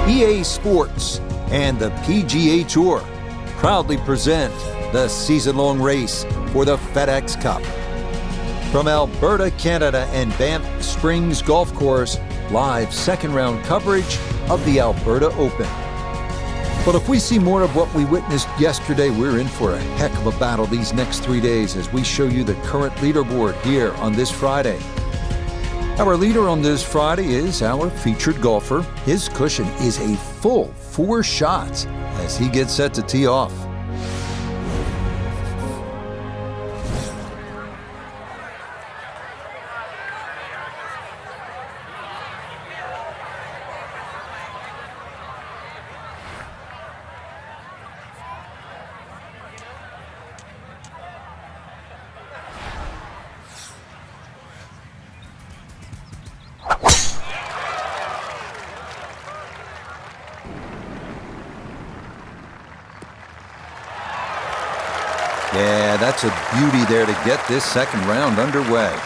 EA Sports and the PGA Tour proudly present the season-long race for the FedEx Cup. From Alberta, Canada and Banff Springs Golf Course, live second-round coverage of the Alberta Open. But if we see more of what we witnessed yesterday, we're in for a heck of a battle these next 3 days as we show you the current leaderboard here on this Friday. Our leader on this Friday is our featured golfer. His cushion is a full 4 shots as he gets set to tee off. Yeah, that's a beauty there to get this second round underway.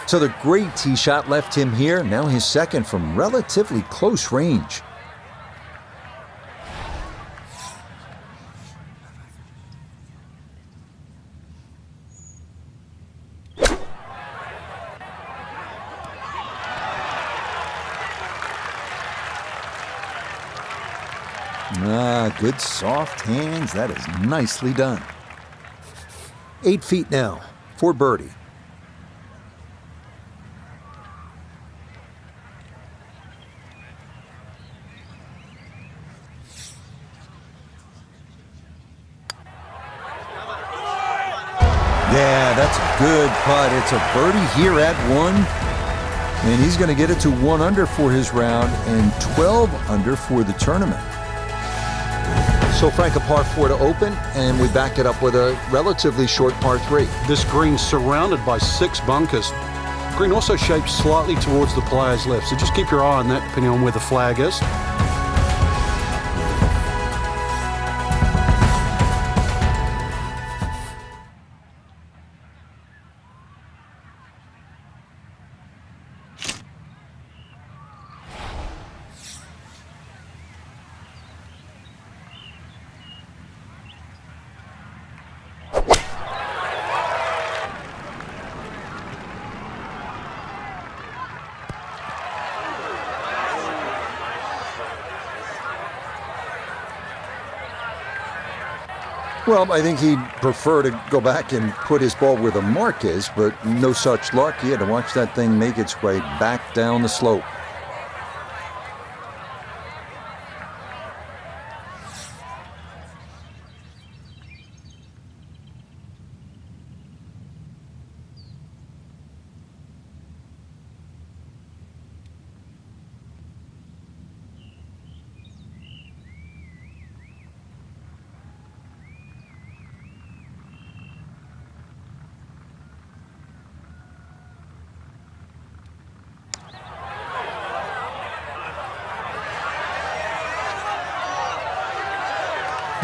So the great tee shot left him here. Now his second from relatively close range. Good soft hands. That is nicely done. 8 feet now for birdie. Yeah, that's a good putt. It's a birdie here at 1. And he's going to get it to 1 under for his round and 12 under for the tournament. So Frank, a par 4 to open, and we back it up with a relatively short par 3. This green's surrounded by 6 bunkers. Green also shaped slightly towards the player's left, so just keep your eye on that depending on where the flag is. Well, I think he'd prefer to go back and put his ball where the mark is, but no such luck. He had to watch that thing make its way back down the slope.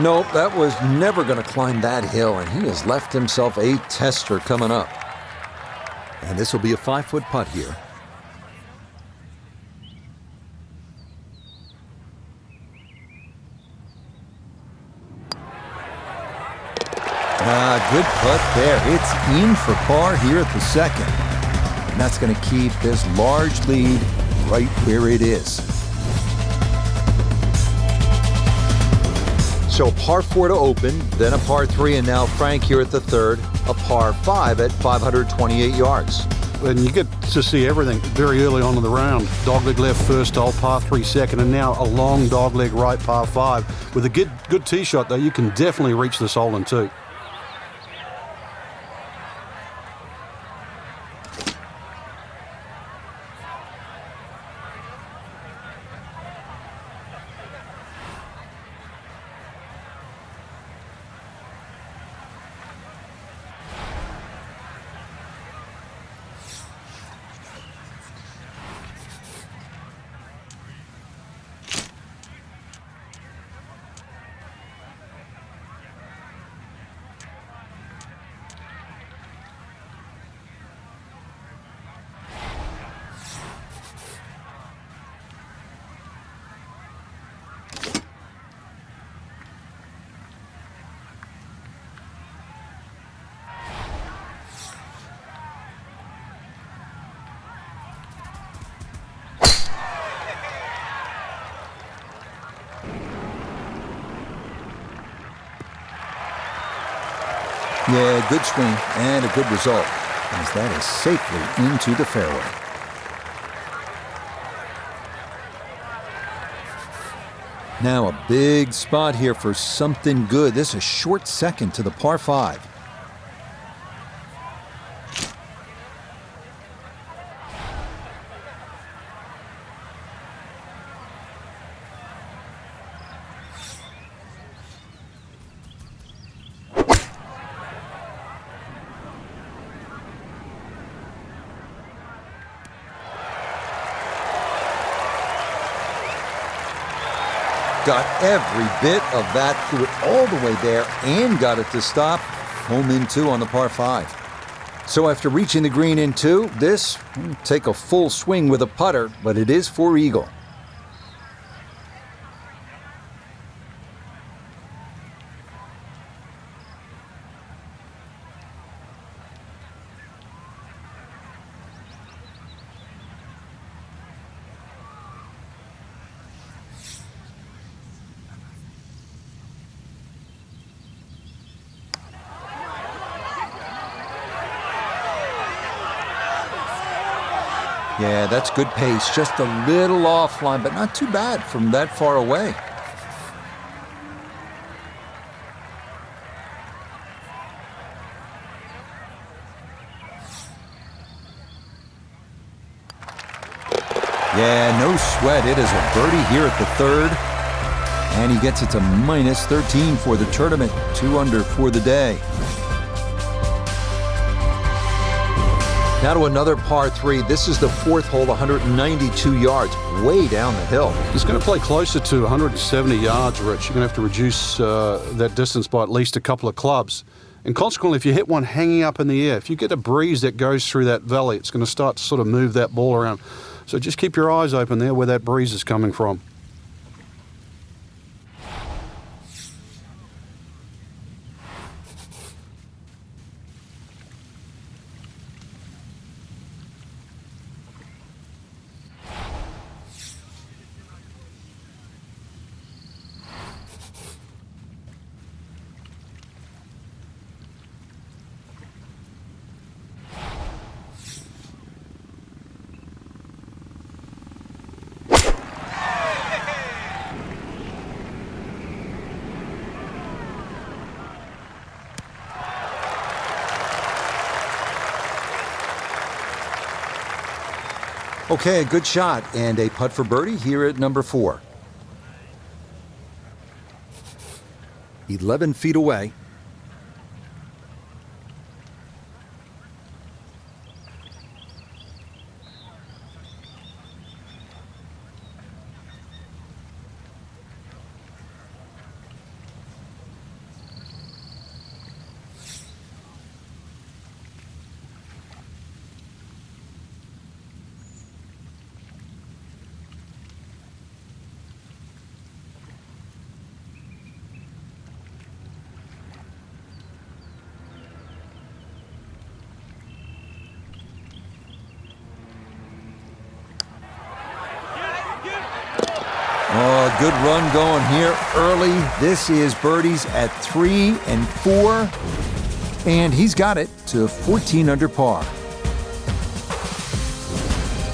Nope, that was never going to climb that hill, and he has left himself a tester coming up. And this will be a 5-foot putt here. Good putt there. It's in for par here at the second. And that's going to keep this large lead right where it is. So par 4 to open, then a par 3, and now Frank here at the third, a par 5 at 528 yards. And you get to see everything very early on in the round. Dogleg left first hole, par 3 second, and now a long dogleg right par 5. With a good tee shot, though, you can definitely reach this hole in 2. Yeah, good swing and a good result, as that is safely into the fairway. Now a big spot here for something good. This is a short second to the par 5. Got every bit of that, threw it all the way there and got it to stop. Home in 2 on the par 5. So after reaching the green in 2, this will take a full swing with a putter, but it is for eagle. Yeah, that's good pace. Just a little offline, but not too bad from that far away. Yeah, no sweat. It is a birdie here at the 3rd. And he gets it to minus 13 for the tournament. 2 under for the day. Now to another par 3. This is the 4th hole, 192 yards, way down the hill. He's going to play closer to 170 yards, Rich. You're going to have to reduce that distance by at least a couple of clubs. And consequently, if you hit one hanging up in the air, if you get a breeze that goes through that valley, it's going to start to sort of move that ball around. So just keep your eyes open there where that breeze is coming from. Okay, a good shot and a putt for birdie here at number 4. 11 feet away. Oh, good run going here early. This is birdies at 3 and 4. And he's got it to 14 under par.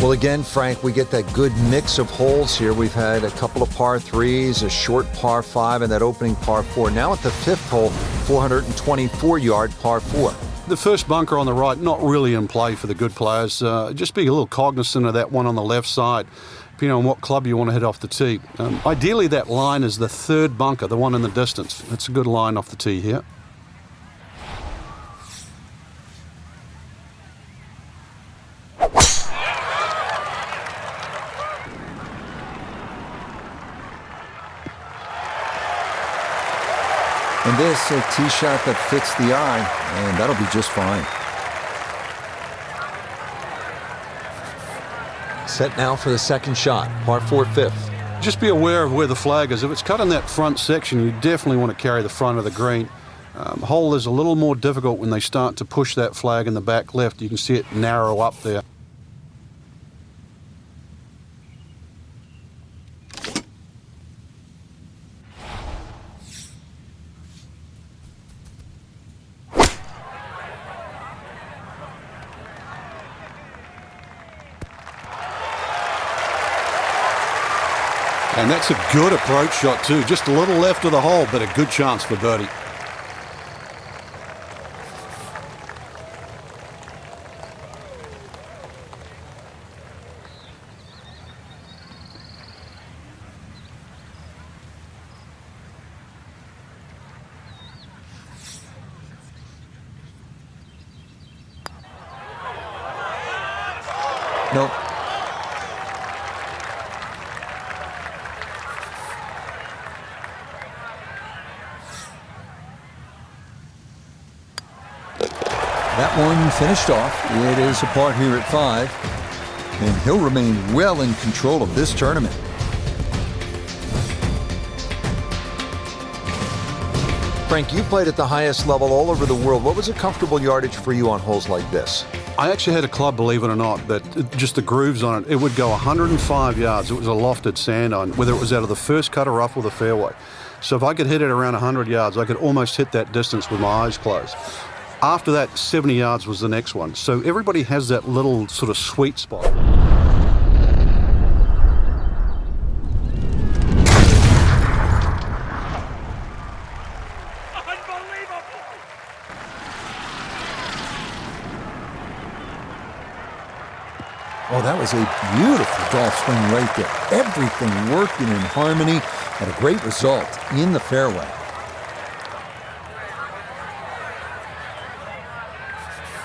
Well, again, Frank, we get that good mix of holes here. We've had a couple of par 3s, a short par 5, and that opening par 4. Now at the 5th hole, 424-yard par 4. The first bunker on the right, not really in play for the good players. Just be a little cognizant of that one on the left side, depending on what club you want to hit off the tee. Ideally, that line is the 3rd bunker, the one in the distance. That's a good line off the tee here. And this, a tee shot that fits the eye, and that'll be just fine. Set now for the second shot, par 4 5th. Just be aware of where the flag is. If it's cut in that front section, you definitely want to carry the front of the green. Hole is a little more difficult when they start to push that flag in the back left. You can see it narrow up there. And that's a good approach shot too. Just a little left of the hole, but a good chance for birdie. Nope. That one finished off. It is a par here at 5, and he'll remain well in control of this tournament. Frank, you played at the highest level all over the world. What was a comfortable yardage for you on holes like this? I actually had a club, believe it or not, that just the grooves on it, it would go 105 yards. It was a lofted sand iron, whether it was out of the first cut or rough or the fairway. So if I could hit it around 100 yards, I could almost hit that distance with my eyes closed. After that, 70 yards was the next one. So everybody has that little sort of sweet spot. Oh, that was a beautiful golf swing right there. Everything working in harmony and a great result in the fairway.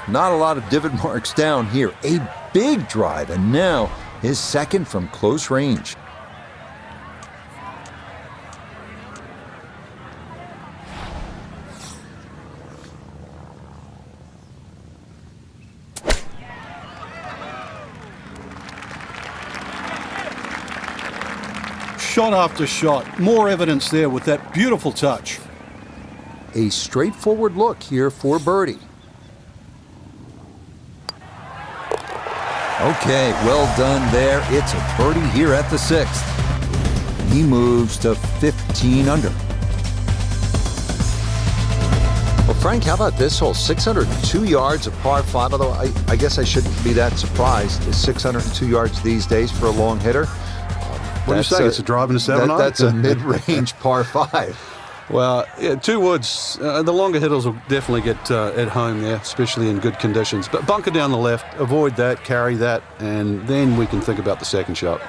Not a lot of divot marks down here. A big drive, and now his second from close range. Shot after shot. More evidence there with that beautiful touch. A straightforward look here for birdie. Okay, well done there. It's a birdie here at the 6th. He moves to 15 under. Well, Frank, how about this hole? 602 yards of par 5, although I guess I shouldn't be that surprised. Is 602 yards these days for a long hitter? What do you say? It's a drive in a 7-iron? That's a mid-range par 5. Well, yeah, 2 woods, the longer hitters will definitely get at home there, especially in good conditions. But bunker down the left, avoid that, carry that, and then we can think about the second shot.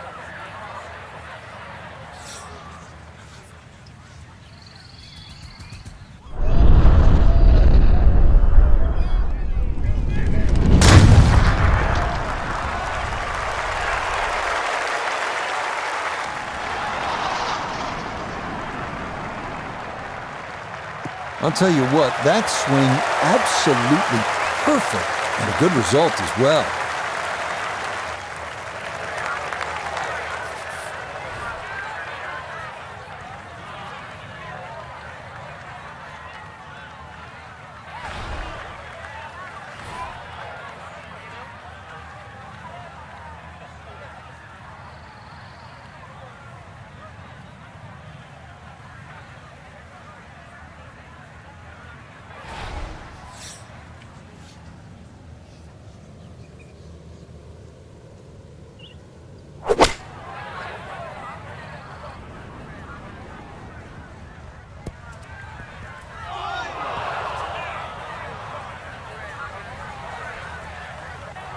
I'll tell you what, that swing absolutely perfect and a good result as well.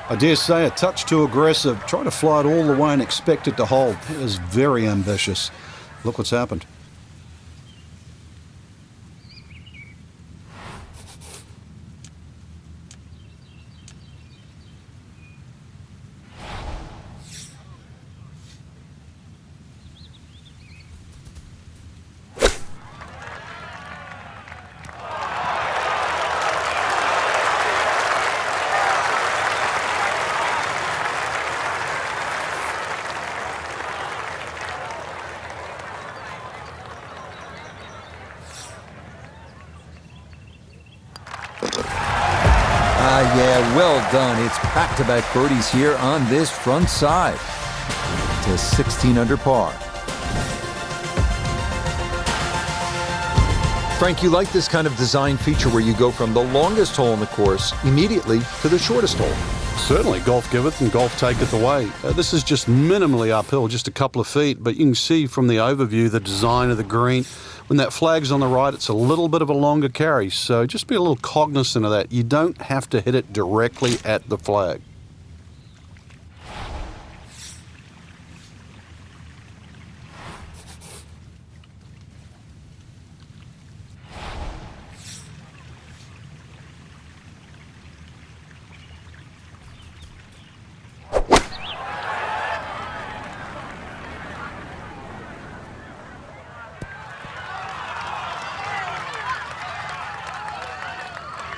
I dare say a touch too aggressive. Try to fly it all the way and expect it to hold. It is very ambitious. Look what's happened. Yeah, well done. It's back-to-back birdies here on this front side to 16 under par. Frank, you like this kind of design feature where you go from the longest hole in the course immediately to the shortest hole. Certainly, golf giveth and golf taketh away. This is just minimally uphill, just a couple of feet, but you can see from the overview the design of the green. When that flag's on the right, it's a little bit of a longer carry, so just be a little cognizant of that. You don't have to hit it directly at the flag.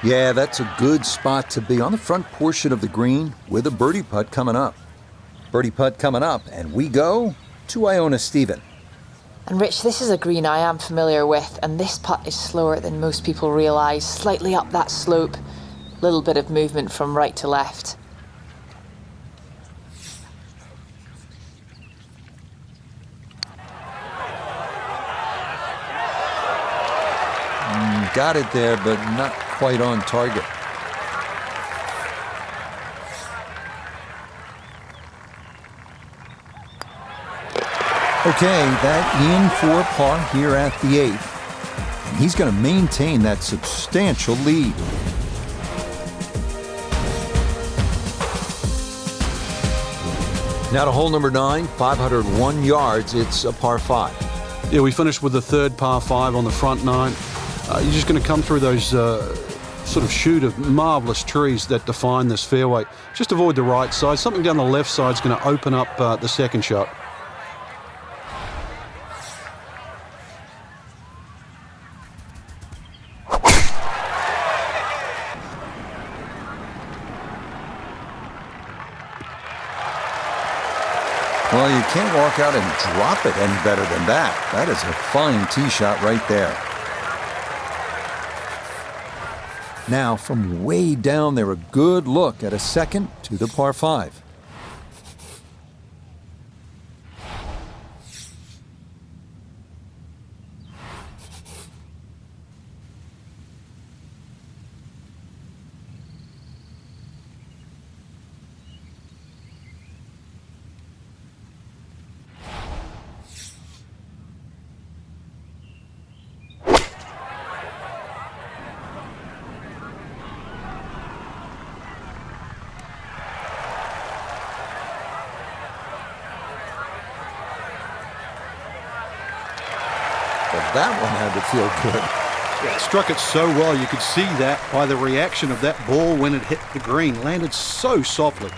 Yeah, that's a good spot to be on the front portion of the green with a birdie putt coming up. Birdie putt coming up, and we go to Iona Stephen. And Rich, this is a green I am familiar with, and this putt is slower than most people realise. Slightly up that slope, little bit of movement from right to left. Got it there, but not quite on target. Okay, that in for par here at the 8th. And he's going to maintain that substantial lead. Now to hole number 9, 501 yards. It's a par 5. Yeah, we finished with the third par 5 on the front 9. You're just going to come through those sort of chute of marvellous trees that define this fairway. Just avoid the right side. Something down the left side is going to open up the second shot. Well, you can't walk out and drop it any better than that. That is a fine tee shot right there. Now, from way down there, a good look at a second to the par 5. Well, that one had to feel good. Yeah, it struck it so well. You could see that by the reaction of that ball when it hit the green. Landed so softly.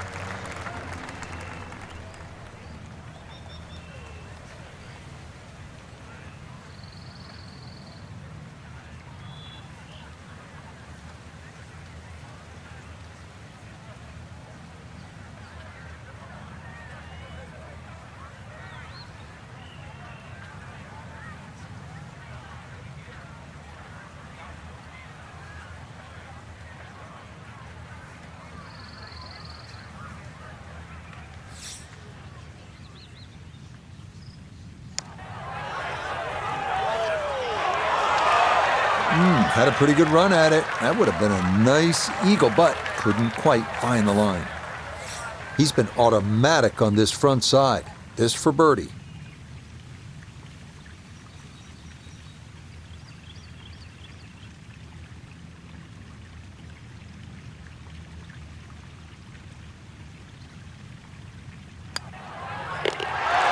Had a pretty good run at it. That would have been a nice eagle, but couldn't quite find the line. He's been automatic on this front side. This for birdie.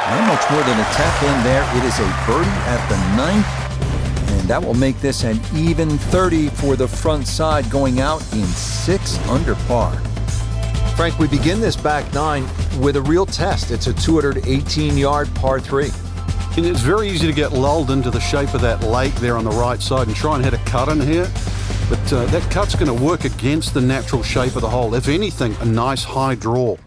Not much more than a tap in there. It is a birdie at the 9th. And that will make this an even 30 for the front side, going out in 6 under par. Frank, we begin this back 9 with a real test. It's a 218-yard par 3. And it's very easy to get lulled into the shape of that lake there on the right side and try and hit a cut in here. But that cut's going to work against the natural shape of the hole. If anything, a nice high draw.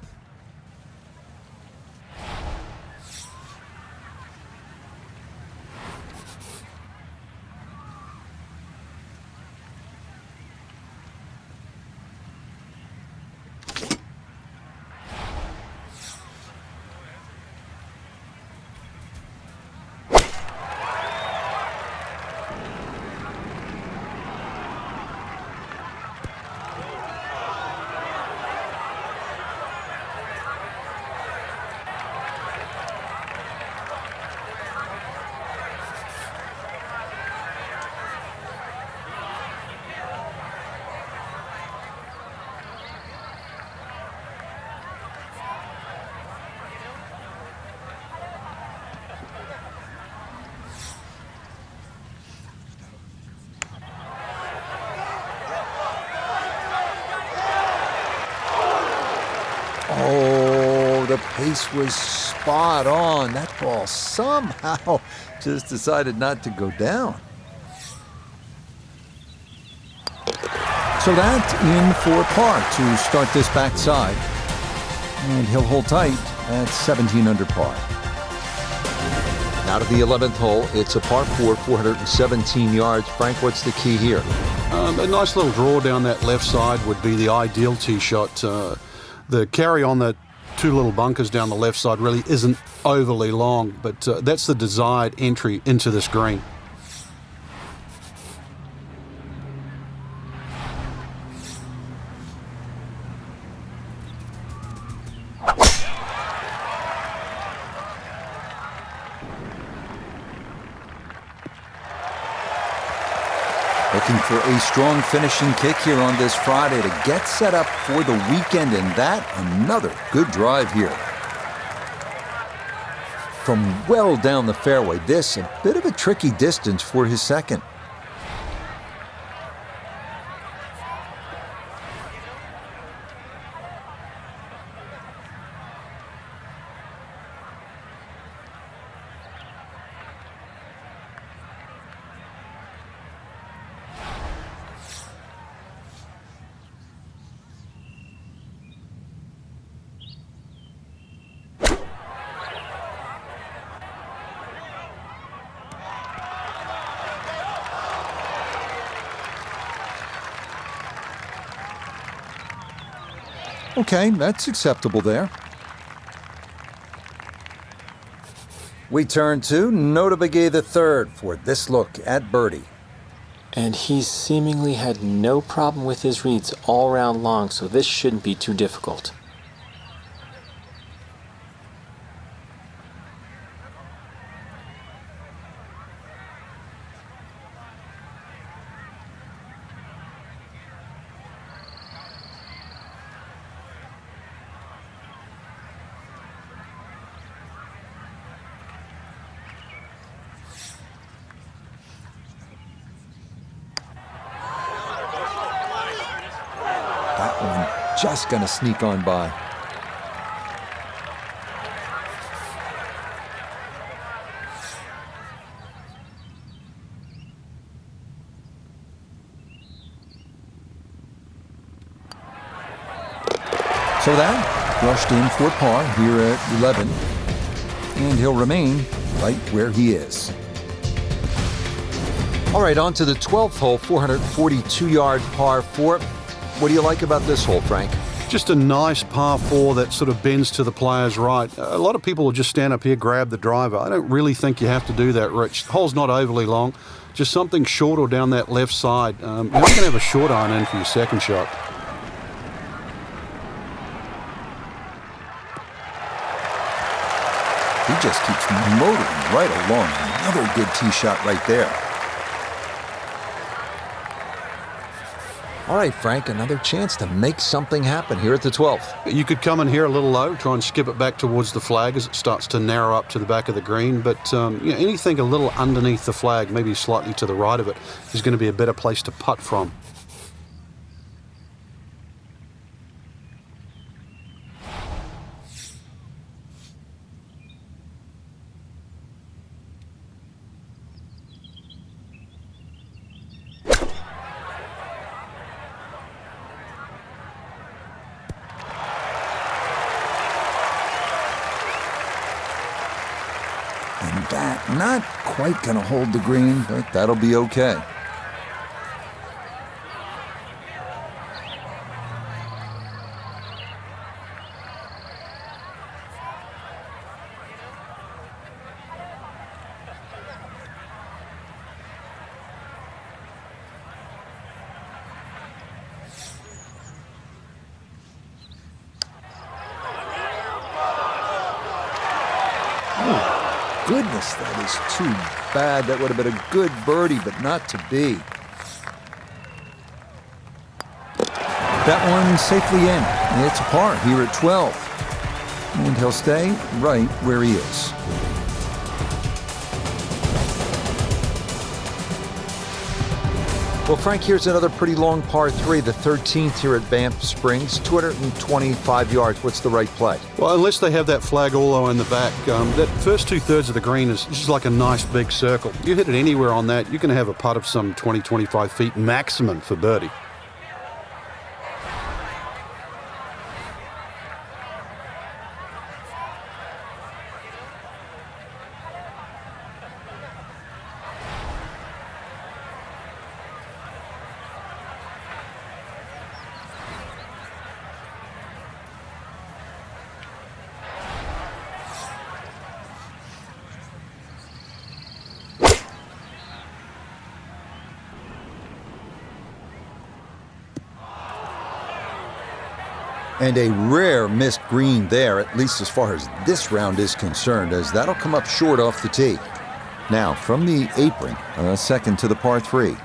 Oh, the pace was spot on. That ball somehow just decided not to go down. So that in for par to start this backside. And he'll hold tight at 17 under par. Now to the 11th hole. It's a par 4, 417 yards. Frank, what's the key here? A nice little draw down that left side would be the ideal tee shot. The carry on the two little bunkers down the left side really isn't overly long, but that's the desired entry into this green. Looking for a strong finishing kick here on this Friday to get set up for the weekend, and that another good drive here. From well down the fairway, this a bit of a tricky distance for his second. Okay, that's acceptable there. We turn to Nota Begay III for this look at birdie. And he's seemingly had no problem with his reads all round long, so this shouldn't be too difficult. That one just gonna sneak on by. So that brushed in for par here at 11, and he'll remain right where he is. All right, on to the 12th hole, 442-yard par 4. What do you like about this hole, Frank? Just a nice par 4 that sort of bends to the player's right. A lot of people will just stand up here, grab the driver. I don't really think you have to do that, Rich. The hole's not overly long, just something short or down that left side. You're not going to have a short iron in for your second shot. He just keeps motoring right along. Another good tee shot right there. All right, Frank, another chance to make something happen here at the 12th. You could come in here a little low, try and skip it back towards the flag as it starts to narrow up to the back of the green. But anything a little underneath the flag, maybe slightly to the right of it, is going to be a better place to putt from. And that not quite going to hold the green, but that'll be okay. Goodness, that is too bad. That would have been a good birdie, but not to be. That one safely in. It's a par here at 12. And he'll stay right where he is. Well, Frank, here's another pretty long par 3, the 13th here at Banff Springs, 225 yards. What's the right play? Well, unless they have that flag all the way in the back, that first 2/3 of the green is just like a nice big circle. You hit it anywhere on that, you're going to have a putt of some 20, 25 feet maximum for birdie. And a rare missed green there, at least as far as this round is concerned, as that'll come up short off the tee. Now, from the apron, a second to the par 3.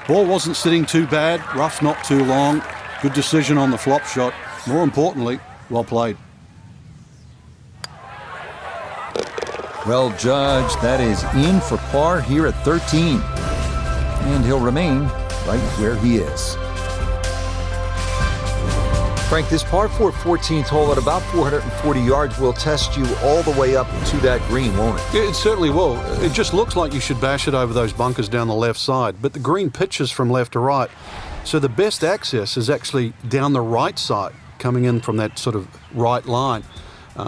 Ball wasn't sitting too bad, rough not too long. Good decision on the flop shot. More importantly, well played. Well judged. That is in for par here at 13. And he'll remain right where he is. Frank, this par 4 14th hole at about 440 yards will test you all the way up to that green, won't it? It certainly will. It just looks like you should bash it over those bunkers down the left side, but the green pitches from left to right. So the best access is actually down the right side, coming in from that sort of right line.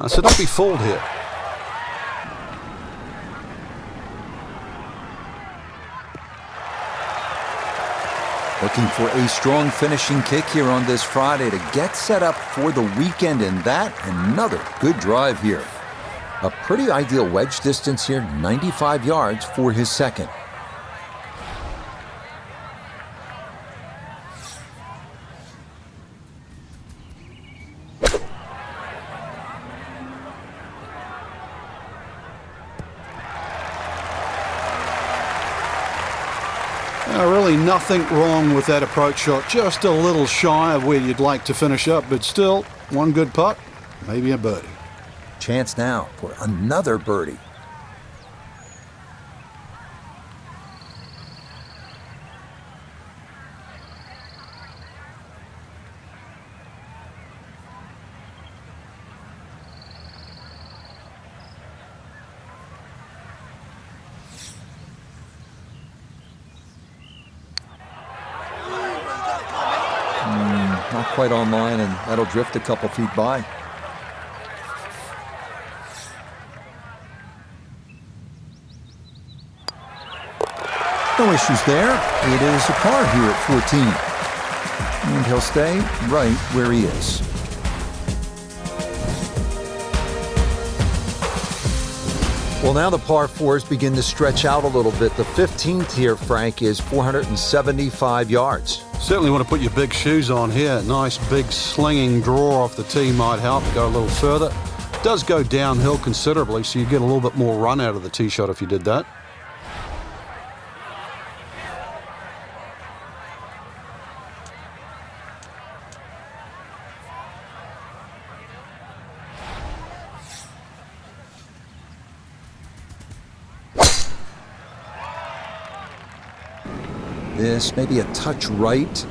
So don't be fooled here. Looking for a strong finishing kick here on this Friday to get set up for the weekend, and that another good drive here. A pretty ideal wedge distance here, 95 yards for his second. Really nothing wrong with that approach shot. Just a little shy of where you'd like to finish up, but still, one good putt, maybe a birdie. Chance now for another birdie. Not quite on line, and that'll drift a couple feet by. No issues there. It is a par here at 14. And he'll stay right where he is. Well, now the par 4s begin to stretch out a little bit. The 15th here, Frank, is 475 yards. Certainly want to put your big shoes on here. Nice big slinging draw off the tee might help. Go a little further. It does go downhill considerably, so you get a little bit more run out of the tee shot if you did that. This may be a touch right.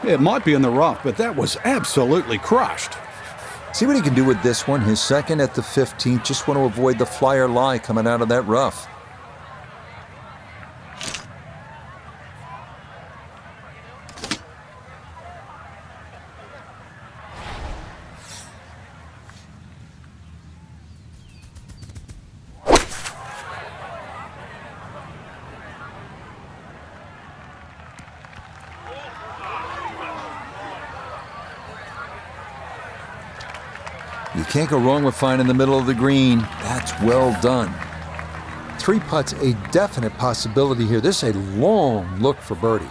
It might be in the rough, but that was absolutely crushed. See what he can do with this one. His second at the 15th. Just want to avoid the flyer lie coming out of that rough. You can't go wrong with finding the middle of the green. That's well done. 3 putts, a definite possibility here. This is a long look for birdie.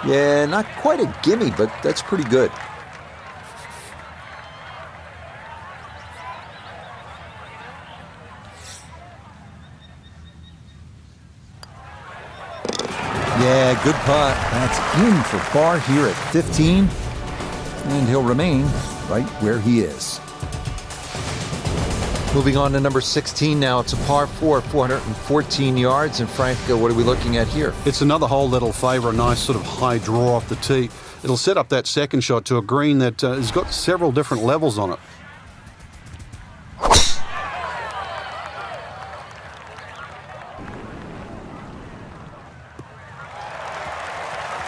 Yeah, not quite a gimme, but that's pretty good. Yeah, good putt. That's in for par here at 15. And he'll remain right where he is. Moving on to number 16 now. It's a par 4, 414 yards. And Frank, what are we looking at here? It's another hole that'll favour a nice sort of high draw off the tee. It'll set up that second shot to a green that has got several different levels on it.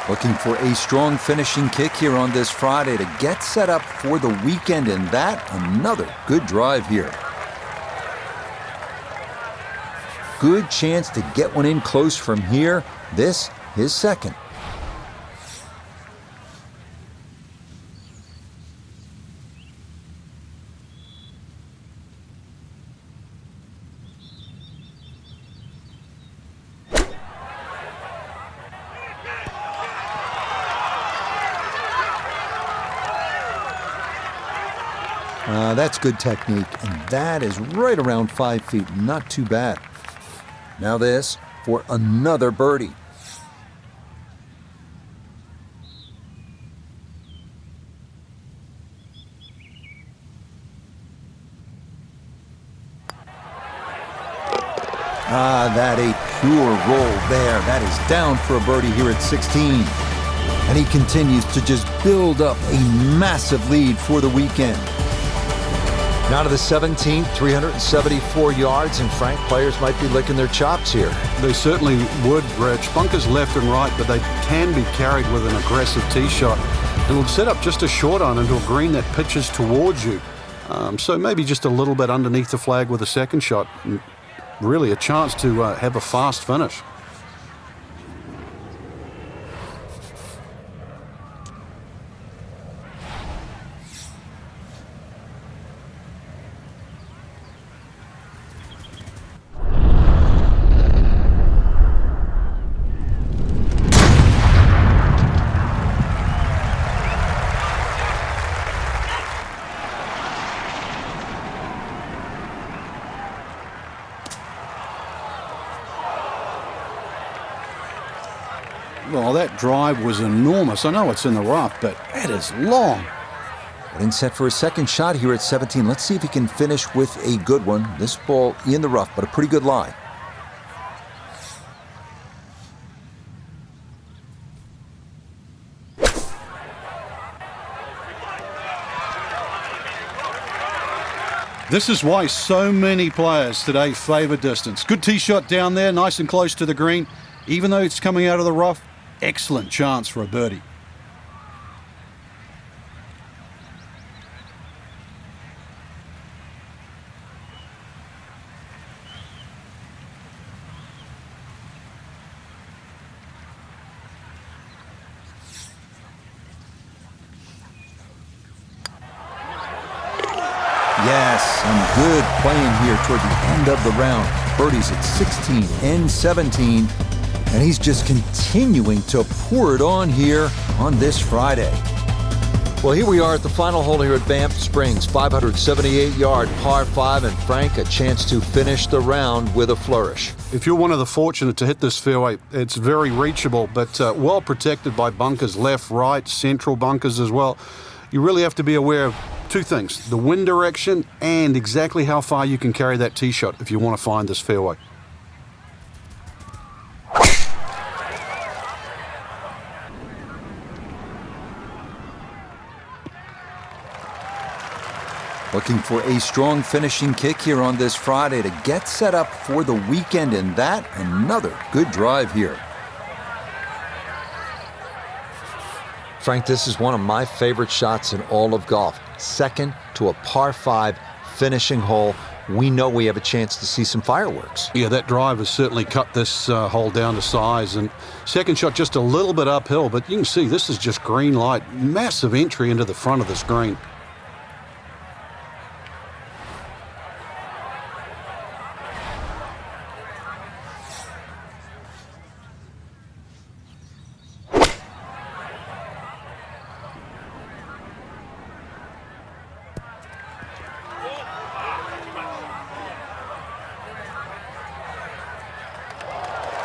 Looking for a strong finishing kick here on this Friday to get set up for the weekend, and that another good drive here. Good chance to get one in close from here. This, his second. That's good technique, and that is right around 5 feet. Not too bad. Now this for another birdie. That a pure roll there. That is down for a birdie here at 16. And he continues to just build up a massive lead for the weekend. Now to the 17th, 374 yards, and Frank, players might be licking their chops here. They certainly would, Reg. Bunkers left and right, but they can be carried with an aggressive tee shot. It'll set up just a short iron into a green that pitches towards you. So maybe just a little bit underneath the flag with a second shot. And really a chance to have a fast finish. Well, that drive was enormous. I know it's in the rough, but that is long. Getting set for a second shot here at 17. Let's see if he can finish with a good one. This ball in the rough, but a pretty good lie. This is why so many players today favour distance. Good tee shot down there, nice and close to the green. Even though it's coming out of the rough, excellent chance for a birdie. Yes, some good playing here toward the end of the round. Birdies at 16 and 17. And he's just continuing to pour it on here on this Friday. Well, here we are at the final hole here at Banff Springs, 578-yard par 5, and Frank, a chance to finish the round with a flourish. If you're one of the fortunate to hit this fairway, it's very reachable, but well protected by bunkers left, right, central bunkers as well. You really have to be aware of two things, the wind direction and exactly how far you can carry that tee shot if you want to find this fairway. Looking for a strong finishing kick here on this Friday to get set up for the weekend, and that another good drive here. Frank, this is one of my favorite shots in all of golf. Second to a par 5 finishing hole. We know we have a chance to see some fireworks. Yeah, that drive has certainly cut this hole down to size. And second shot just a little bit uphill, but you can see this is just green light. Massive entry into the front of this green.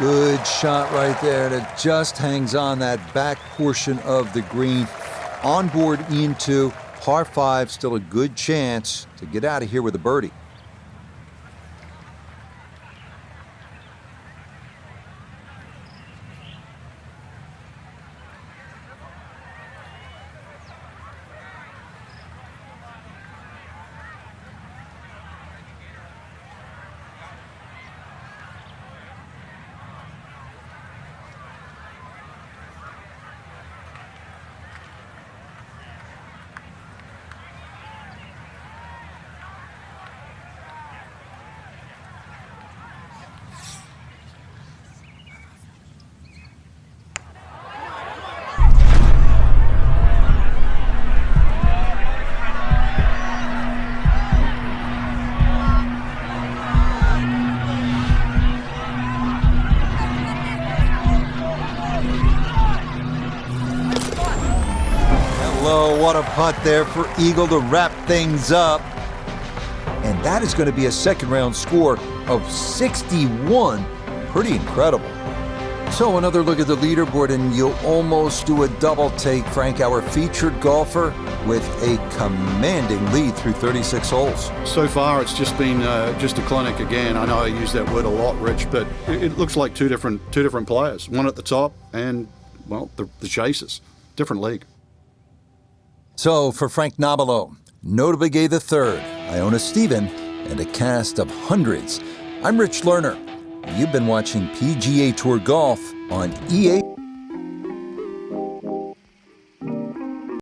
Good shot right there, and it just hangs on that back portion of the green. On board Ian 2, par 5, still a good chance to get out of here with a birdie. Hello, what a putt there for Eagle to wrap things up. And that is going to be a second round score of 61. Pretty incredible. So another look at the leaderboard, and you'll almost do a double take, Frank. Our featured golfer with a commanding lead through 36 holes. So far, it's just been just a clinic again. I know I use that word a lot, Rich, but it looks like two different players. One at the top and, well, the chasers. Different league. So for Frank Nobilo, Notable Gay III, Iona Stephen, and a cast of hundreds, I'm Rich Lerner. You've been watching PGA Tour Golf on EA.